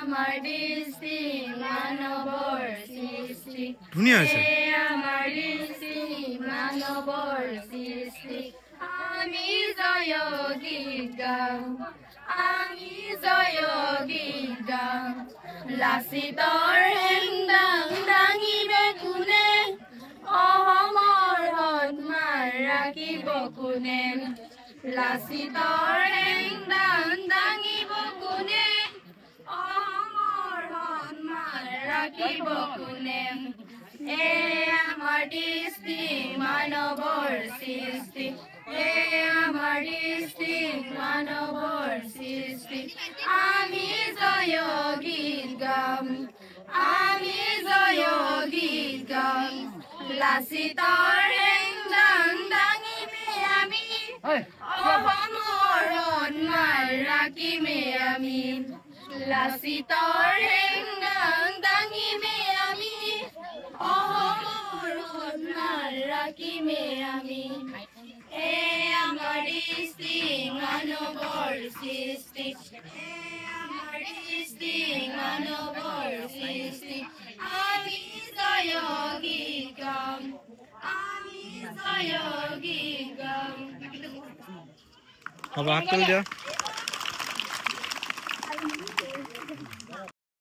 আমাৰ দৃষ্টি মানৱৰ সৃষ্টি ধুনীয়া হৈছে আমাৰ দৃষ্টি মানৱৰ সৃষ্টি আমি জয় গীত গাওঁ আমি জয় গীত গাওঁ লাচিতৰ হেংদাং দাঙিবে কোনে অসমৰ সন্মান ৰাখিব কোনে লাচিতৰ হেংদাং দাঙিব কোনে অসমৰ সন্মান ৰাখিব কোনে আমাৰ দৃষ্টি মানৱৰ সৃষ্টি আমাৰ দৃষ্টি মানৱৰ সৃষ্টি আমি জয় গীত গাম আমি জয় গীত গাম লাচিতৰ হেংদাং দাঙিমে আমি অসমৰ সন্মান ৰাখিমে আমি লাচিতৰ হেংদাং দাঙিমে আমি অসমৰ সন্মান ৰাখিমে আমি আমাৰ দৃষ্টি মানৱৰ সৃষ্টি আমাৰ দৃষ্টি মানৱৰ সৃষ্টি আমি জয় গীত গাম আমি জয় গীত গাম হ'ব হাত তুলি দিয়া